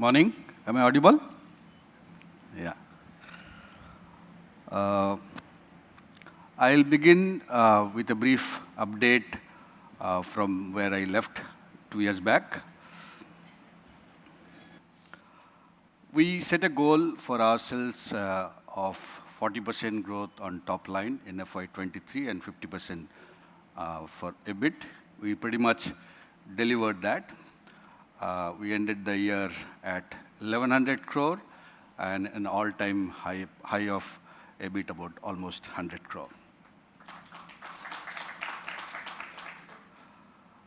Morning. Am I audible? Yeah. I'll begin with a brief update from where I left 2 years back. We set a goal for ourselves of 40% growth on top line in FY23 and 50% for EBIT. We pretty much delivered that. We ended the year at 1100 crore and an all-time high of EBIT about almost 100 crore.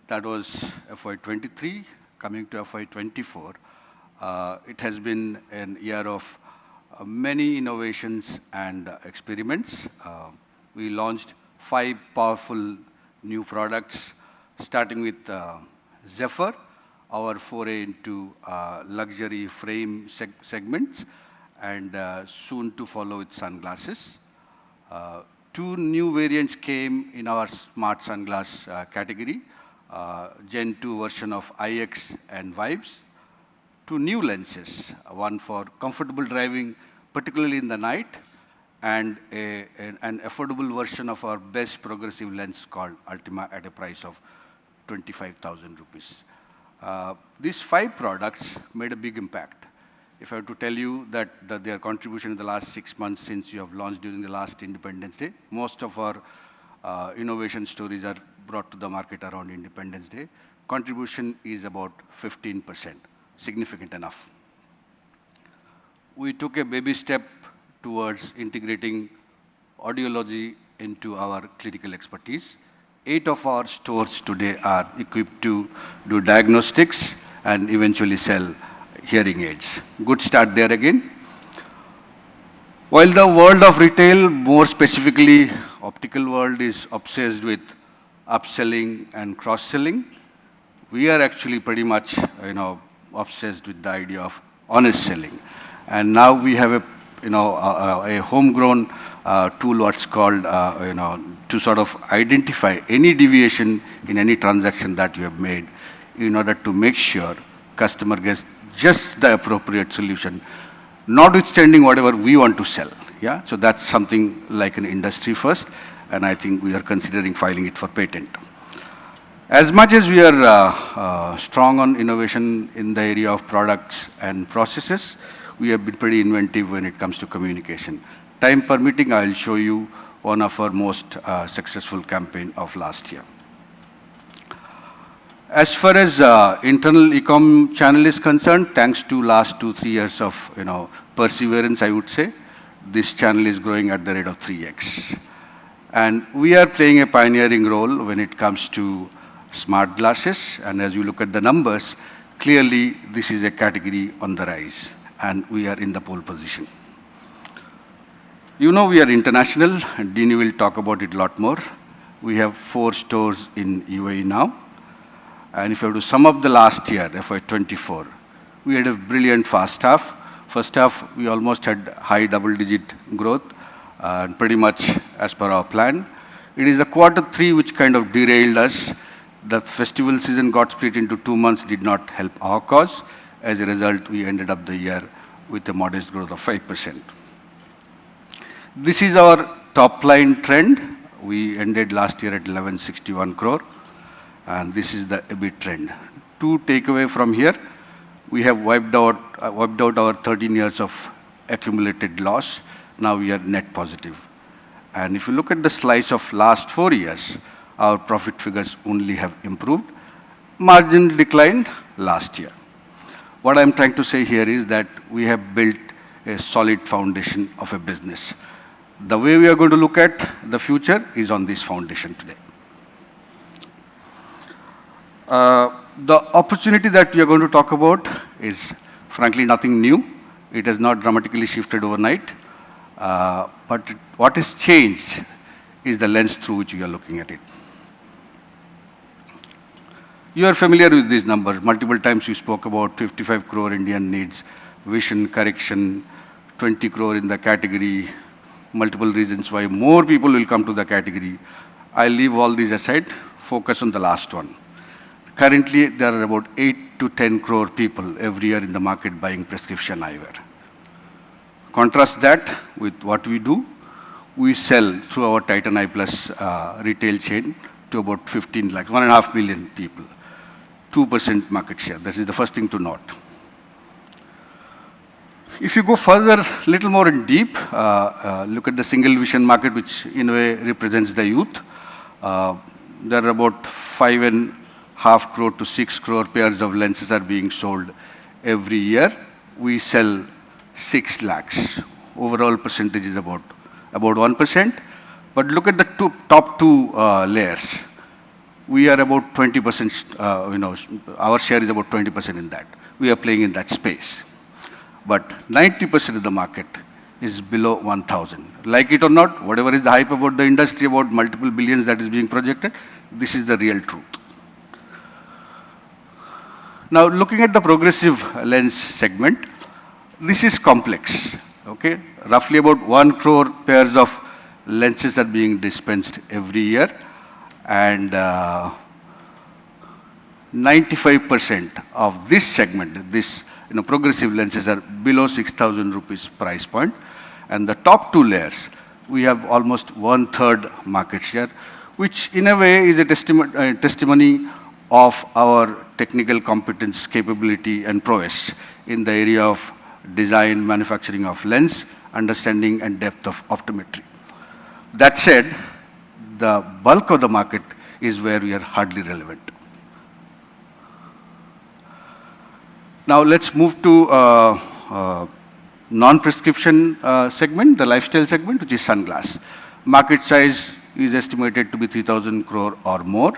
That was FY23. Coming to FY24, it has been an year of many innovations and experiments. We launched 5 powerful new products, starting with Zephyr, our foray into luxury frame segments, and soon to follow with sunglasses. 2 new variants came in our smart sunglass category, Gen 2 version of IX and Vibes. 2 new lenses, one for comfortable driving, particularly in the night, and an affordable version of our best progressive lens called Ultima at a price of 25,000 rupees. These 5 products made a big impact. If I were to tell you that their contribution in the last 6 months since you have launched during the last Independence Day, most of our innovation stories are brought to the market around Independence Day. Contribution is about 15%, significant enough. We took a baby step towards integrating audiology into our clinical expertise. 8 of our stores today are equipped to do diagnostics and eventually sell hearing aids. Good start there again. While the world of retail, more specifically optical world, is obsessed with upselling and cross-selling, we are actually pretty much obsessed with the idea of honest selling. And now we have a homegrown tool, what's called, to sort of identify any deviation in any transaction that you have made in order to make sure customer gets just the appropriate solution, notwithstanding whatever we want to sell. Yeah? So that's something like an industry first, and I think we are considering filing it for patent. As much as we are strong on innovation in the area of products and processes, we have been pretty inventive when it comes to communication. Time permitting, I'll show you one of our most successful campaign of last year. As far as internal e-com channel is concerned, thanks to last 2-3 years of perseverance, I would say, this channel is growing at the rate of 3x. And we are playing a pioneering role when it comes to smart glasses. And as you look at the numbers, clearly this is a category on the rise, and we are in the pole position. You know we are international, and Dini will talk about it a lot more. We have 4 stores in UAE now. And if I were to sum up the last year, FY24, we had a brilliant first half. First half, we almost had high double-digit growth, and pretty much as per our plan. It is the Q3 which kind of derailed us. The festival season got split into 2 months, did not help our cause. As a result, we ended up the year with a modest growth of 5%. This is our top line trend. We ended last year at 1161 crore. And this is the EBIT trend. 2 takeaway from here. We have wiped out our 13 years of accumulated loss. Now we are net positive. And if you look at the slice of last 4 years, our profit figures only have improved. Margin declined last year. What I'm trying to say here is that we have built a solid foundation of a business. The way we are going to look at the future is on this foundation today. The opportunity that we are going to talk about is frankly nothing new. It has not dramatically shifted overnight. But what has changed is the lens through which we are looking at it. You are familiar with these numbers. Multiple times you spoke about 55 crore Indian needs vision correction, 20 crore in the category, multiple reasons why more people will come to the category. I'll leave all these aside, focus on the last one. Currently, there are about 8 to 10 crore people every year in the market buying prescription eyewear. Contrast that with what we do. We sell through our Titan Eye Plus retail chain to about 15 lakhs, 1.5 million people. 2% market share. That is the first thing to note. If you go further, little more in deep, look at the single vision market, which in a way represents the youth. There are about 5.5 crore to 6 crore pairs of lenses are being sold every year. We sell 6 lakhs. Overall percentage is about 1%. But look at the top two layers. We are about 20%, our share is about 20% in that. We are playing in that space. But 90% of the market is below 1,000. Like it or not, whatever is the hype about the industry, about multiple billions that is being projected, this is the real truth. Now, looking at the progressive lens segment, this is complex, okay? Roughly about 1 crore pairs of lenses are being dispensed every year, and 95% of this segment, this progressive lenses are below 6,000 rupees price point. And the top two layers, we have almost 1/3 market share, which in a way is a testimony of our technical competence, capability, and prowess in the area of design, manufacturing of lens, understanding, and depth of optometry. That said, the bulk of the market is where we are hardly relevant. Now let's move to non-prescription segment, the lifestyle segment, which is sunglass. Market size is estimated to be 3,000 crore or more.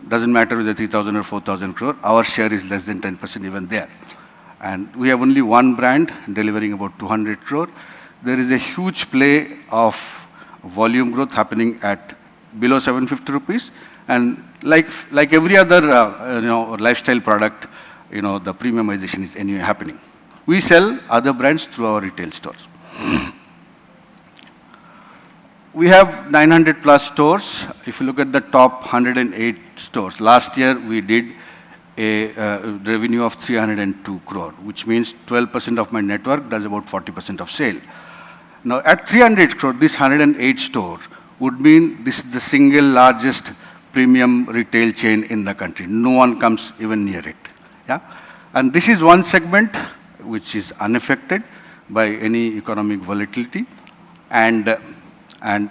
Doesn't matter whether 3,000 or 4,000 crore. Our share is less than 10% even there. And we have only one brand delivering about 200 crore. There is a huge play of volume growth happening at below 750 rupees. And like every other lifestyle product, the premiumization is anyway happening. We sell other brands through our retail stores. We have 900 plus stores. If you look at the top 108 stores, last year we did a revenue of 302 crore, which means 12% of my network does about 40% of sale. Now at 300 crore, this 108 stores would mean this is the single largest premium retail chain in the country. No one comes even near it. Yeah? And this is one segment which is unaffected by any economic volatility and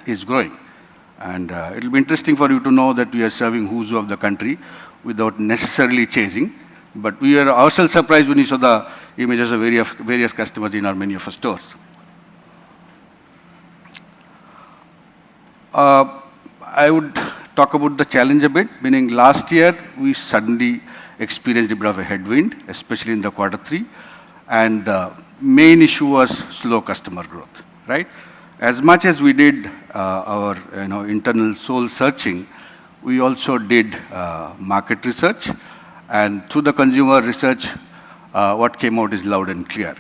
is growing. And it will be interesting for you to know that we are serving who's who of the country without necessarily chasing. But we are ourselves surprised when we saw the images of various customers in our many of our stores. I would talk about the challenge a bit, meaning last year we suddenly experienced a bit of a headwind, especially in the Q3. And the main issue was slow customer growth, right? As much as we did our internal soul searching, we also did market research. And through the consumer research, what came out is loud and clear.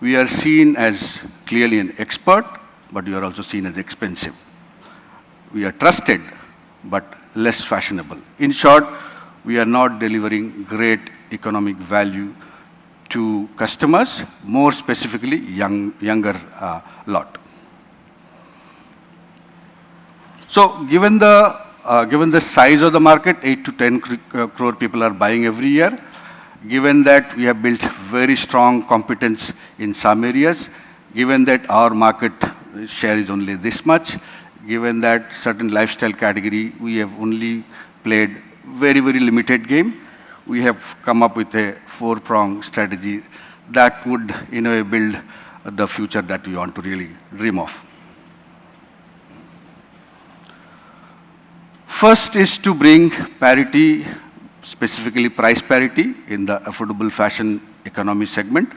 We are seen as clearly an expert, but we are also seen as expensive. We are trusted, but less fashionable. In short, we are not delivering great economic value to customers, more specifically younger lot. So given the size of the market, 8 to 10 crore people are buying every year, given that we have built very strong competence in some areas, given that our market share is only this much, given that certain lifestyle category we have only played very, very limited game, we have come up with a 4-pronged strategy that would, in a way, build the future that we want to really dream of. First is to bring parity, specifically price parity, in the affordable fashion economy segment.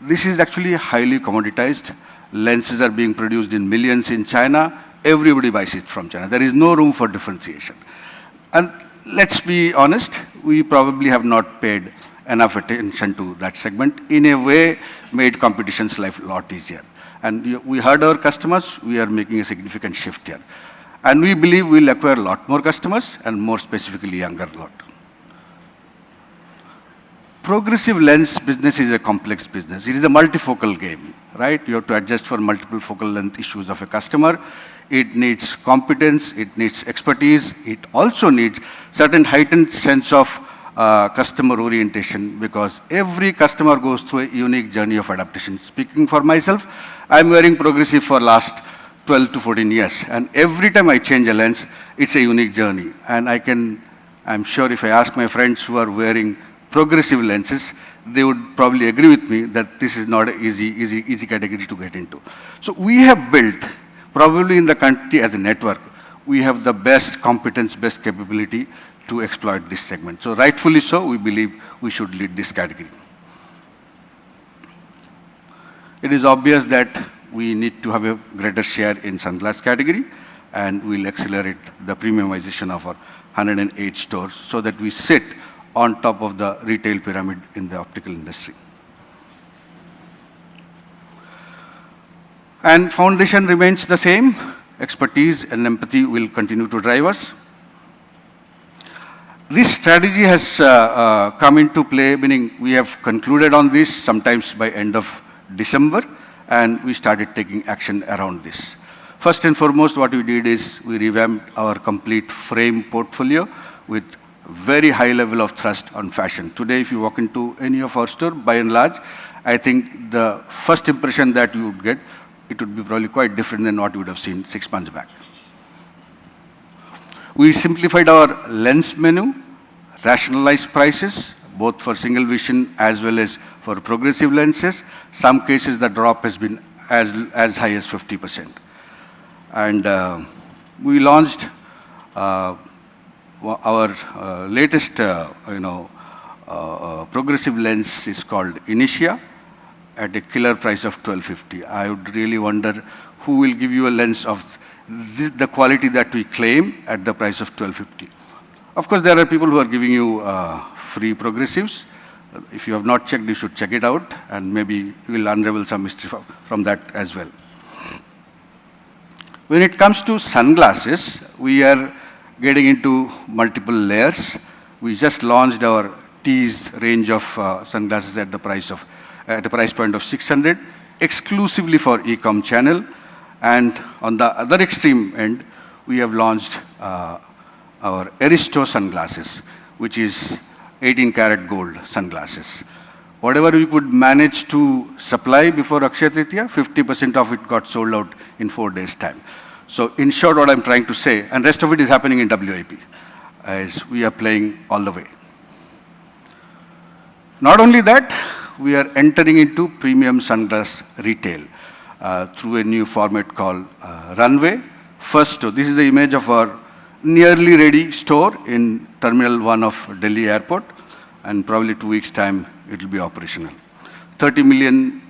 This is actually highly commoditized. Lenses are being produced in millions in China. Everybody buys it from China. There is no room for differentiation. And let's be honest, we probably have not paid enough attention to that segment. In a way, made competition's life a lot easier. And we heard our customers, we are making a significant shift here. And we believe we'll acquire a lot more customers, and more specifically, younger lot. progressive lens business is a complex business. It is a multifocal game, right? You have to adjust for multiple focal length issues of a customer. It needs competence, it needs expertise, it also needs certain heightened sense of customer orientation, because every customer goes through a unique journey of adaptation. Speaking for myself, I'm wearing progressive for last 12 to 14 years, and every time I change a lens, it's a unique journey. And I'm sure if I ask my friends who are wearing progressive lenses, they would probably agree with me that this is not an easy category to get into. So we have built, probably in the country as a network, we have the best competence, best capability to exploit this segment. So rightfully so, we believe we should lead this category. It is obvious that we need to have a greater share in sunglass category, and we'll accelerate the premiumization of our 108 stores so that we sit on top of the retail pyramid in the optical industry. And foundation remains the same. Expertise and empathy will continue to drive us. This strategy has come into play, meaning we have concluded on this sometimes by end of December, and we started taking action around this. First and foremost, what we did is we revamped our complete frame portfolio with very high level of thrust on fashion. Today, if you walk into any of our store, by and large, I think the first impression that you would get, it would be probably quite different than what you would have seen 6 months back. We simplified our lens menu, rationalized prices, both for single vision as well as for progressive lenses. Some cases the drop has been as high as 50%. And we launched our latest progressive lens is called Initia at a killer price of $1,250. I would really wonder who will give you a lens of the quality that we claim at the price of $1,250. Of course, there are people who are giving you free progressives. If you have not checked, you should check it out, and maybe you will unravel some mystery from that as well. When it comes to sunglasses, we are getting into multiple layers. We just launched our Tease range of sunglasses at a price point of 600, exclusively for e-com channel. And on the other extreme end, we have launched our Aristo sunglasses, which is 18-karat gold sunglasses. Whatever we could manage to supply before Akshaya Tritiya, 50% of it got sold out in 4 days' time. So in short, what I'm trying to say, and rest of it is happening in WIP, is we are playing all the way. Not only that, we are entering into premium sunglass retail through a new format called Runway. First store, this is the image of our nearly ready store in Terminal 1 of Delhi Airport, and probably 2 weeks' time, it will be operational. 30 million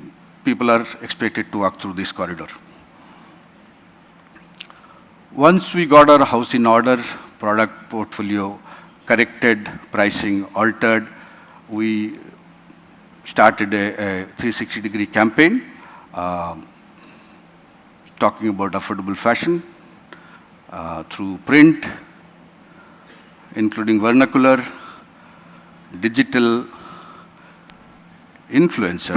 people are expected to walk through this corridor. Once we got our house in order, product portfolio corrected, pricing altered, we started a 360-degree campaign talking about affordable fashion through print, including vernacular, digital, influencer.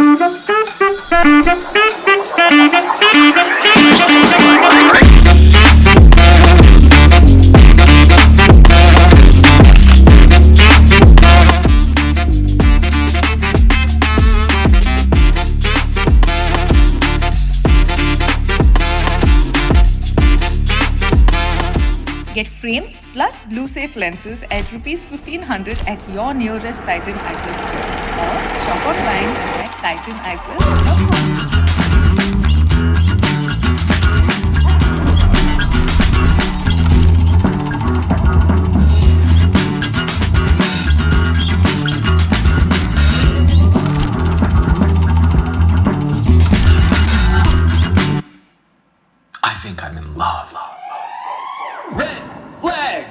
Get frames plus blue safe lenses at Rs 1500 at your nearest Titan Eyecare store, or shop online at titaneyecare.com. I think I'm in love. Red flag!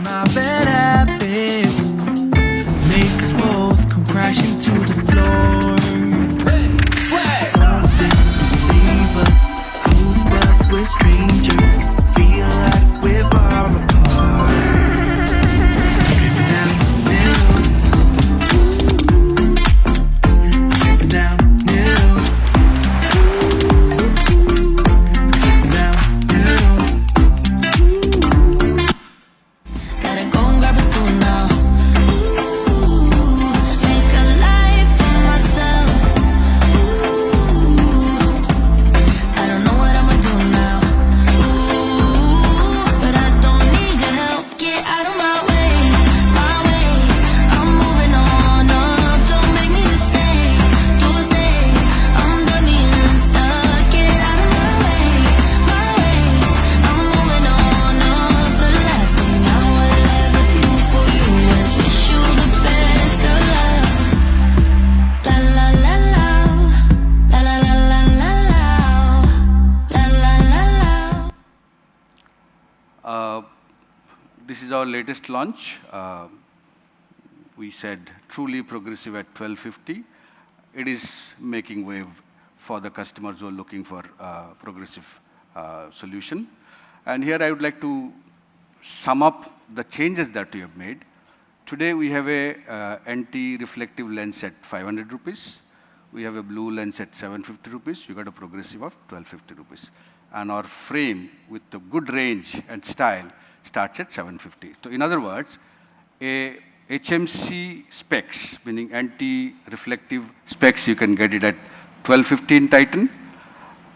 My bad habits make us both come crashing to the floor. we're strangers, feel like we're far apart. Dripping down middle, dripping down middle, dripping down middle. Gotta go and grab a spoon now. Ooh, make a life for myself. Ooh, I don't know what I'ma do now. Ooh, but I don't need your help. Get out of my way, my way. I'm moving on up. Don't make me stay, to stay. I'm done being stuck. Get out of my way, my way. I'm moving on up. The last thing I will ever do for you is wish you the best of luck. La la la la, la la la la la la, la la la la. This is our latest launch. We said truly progressive at 1250. It is making wave for the customers who are looking for progressive solution. And here I would like to sum up the changes that we have made. Today we have a anti-reflective lens at 500 rupees. We have a blue lens at 750 rupees. You got a progressive of 1250 rupees. And our frame with the good range and style starts at 750. So in other words, a HMC specs, meaning anti-reflective specs, you can get it at 1215 Titan,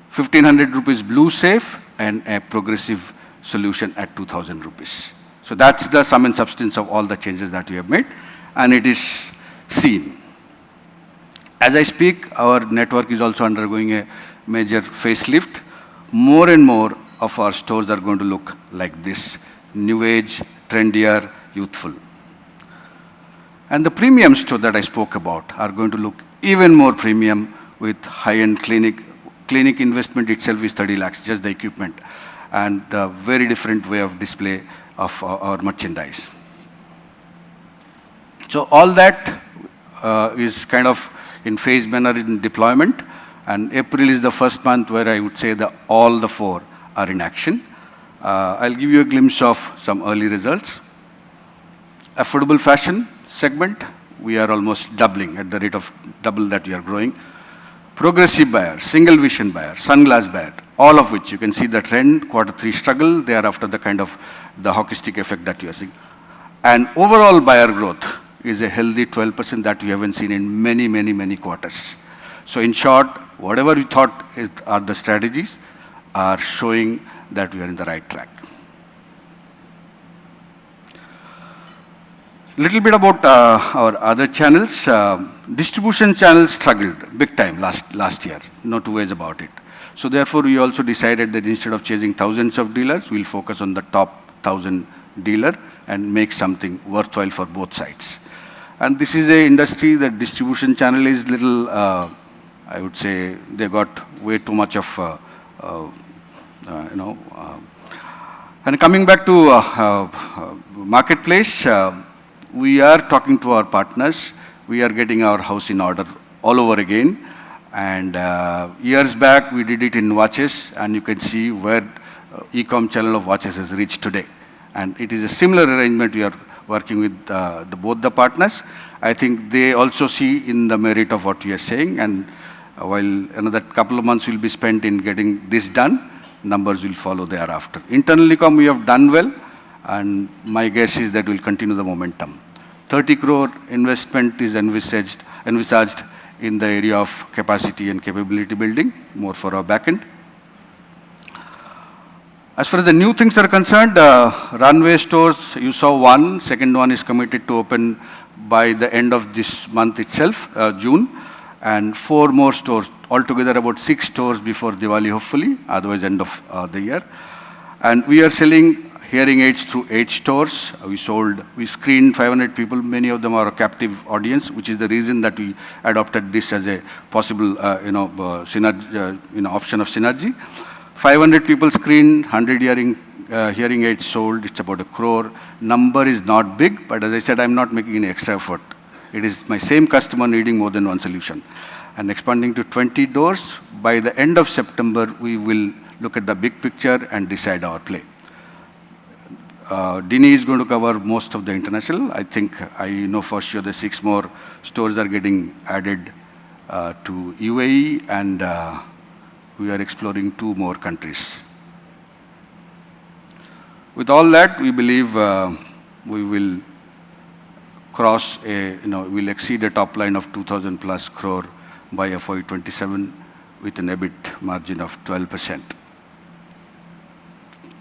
1500 rupees blue safe, and a progressive solution at 2000 rupees. So that's the sum and substance of all the changes that we have made, and it is seen. As I speak, our network is also undergoing a major facelift. More and more of our stores are going to look like this: new age, trendier, youthful. And the premium store that I spoke about are going to look even more premium with high-end clinic. Clinic investment itself is 30 lakhs, just the equipment, and a very different way of display of our merchandise. So all that is kind of in phase manner in deployment, and April is the first month where I would say that all the four are in action. I'll give you a glimpse of some early results. Affordable fashion segment, we are almost doubling at the rate of double that we are growing. Progressive buyer, single vision buyer, sunglass buyer, all of which you can see the trend, Q3 struggle, thereafter the kind of the hockey stick effect that you are seeing. And overall buyer growth is a healthy 12% that we haven't seen in many, many, many quarters. So in short, whatever we thought are the strategies are showing that we are in the right track. Little bit about our other channels. Distribution channels struggled big time last year, no two ways about it. So therefore, we also decided that instead of chasing thousands of dealers, we'll focus on the top 1,000 dealer and make something worthwhile for both sides. And this is a industry that distribution channel is little, I would say, they got way too much of, And coming back to marketplace, we are talking to our partners. We are getting our house in order all over again. And years back, we did it in watches, and you can see where e-com channel of watches has reached today. And it is a similar arrangement we are working with both the partners. I think they also see in the merit of what we are saying, and while another couple of months will be spent in getting this done, numbers will follow thereafter. Internal e-com we have done well, and my guess is that we'll continue the momentum. 30 crore investment is envisaged in the area of capacity and capability building, more for our backend. As far as the new things are concerned, runway stores, you saw one, second one is committed to open by the end of this month itself, June, and 4 more stores, altogether about 6 stores before Diwali hopefully, otherwise end of the year. And we are selling hearing aids through 8 stores. We screened 500 people, many of them are a captive audience, which is the reason that we adopted this as a possible synergy, option of synergy. 500 people screened, 100 hearing aids sold, it's about 1 crore. Number is not big, but as I said, I'm not making any extra effort. It is my same customer needing more than one solution. And expanding to 20 doors, by the end of September, we will look at the big picture and decide our play. Dini is going to cover most of the international. I know for sure the 6 more stores are getting added to UAE, and we are exploring 2 more countries. With all that, we believe we will cross we'll exceed a top line of 2,000 plus crore by FY27 with an EBIT margin of 12%.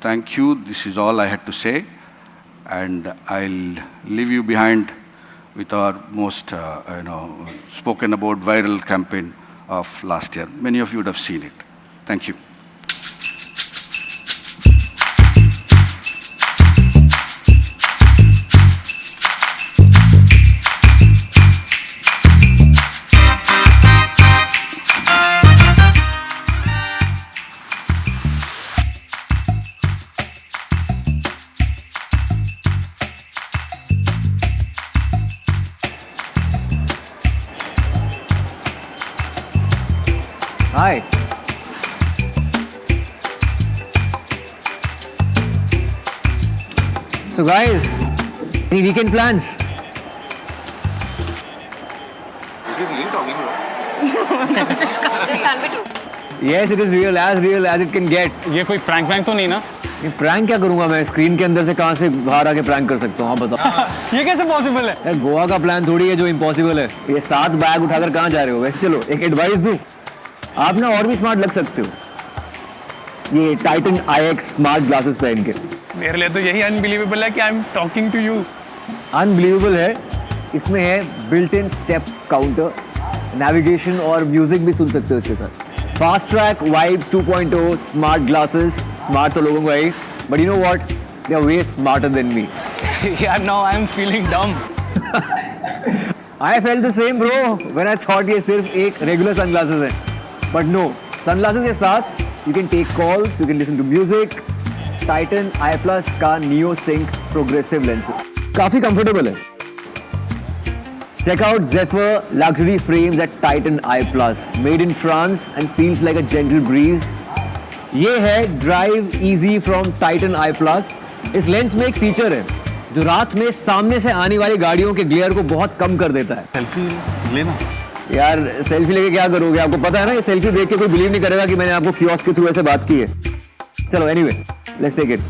Thank you. This is all I had to say, and I'll leave you behind with our most spoken about viral campaign of last year. Many of you would have seen it. Thank you. Hi. So guys, any weekend plans? Is it really talking to us? This can be true. Yes, it is real as it can get. ये कोई prank वैंक तो नहीं ना? ये prank क्या करूंगा मैं? Screen के अंदर से कहां से बाहर आके प्रैंक कर सकता हूँ? आप बताओ। ये कैसे पॉसिबल है? यार गोवा का प्लान थोड़ी है जो इम्पॉसिबल है। ये 7 बैग उठाकर कहाँ जा रहे हो? वैसे चलो एक एडवाइस दूं, आप ना और भी स्मार्ट लग सकते हो ये टाइटन IX स्मार्ट ग्लासेस पहन के। मेरे लिए तो यही अनबिलीवेबल है कि I am talking to you. Unbelievable है, इसमें है built in step counter, navigation और म्यूजिक भी सुन सकते हो इसके साथ। Fast track vibes 2.0 smart glasses. Smart तो लोगों को है, but you know what, they are way smarter than me. यार now I am feeling dumb. I felt the same bro when I thought ये सिर्फ एक रेगुलर सनग्लासेस है, but no, sunglasses के साथ you can take calls, you can listen to music. Titan I Plus का Neo Sync progressive lens काफी comfortable है। Check out Zephyr luxury frames at Titan I Plus, made in France and feels like a gentle breeze. ये है Drive Easy from Titan I Plus। इस lens में एक feature है जो रात में सामने से आने वाली गाड़ियों के ग्लेयर को बहुत कम कर देता है। सेल्फी लेना यार सेल्फी लेके क्या करोगे? आपको पता है ना, ये सेल्फी देख के कोई बिलीव नहीं करेगा कि मैंने आपको कियोस्क के थ्रू ऐसे बात की है। चलो एनीवे, लेट्स टेक इट।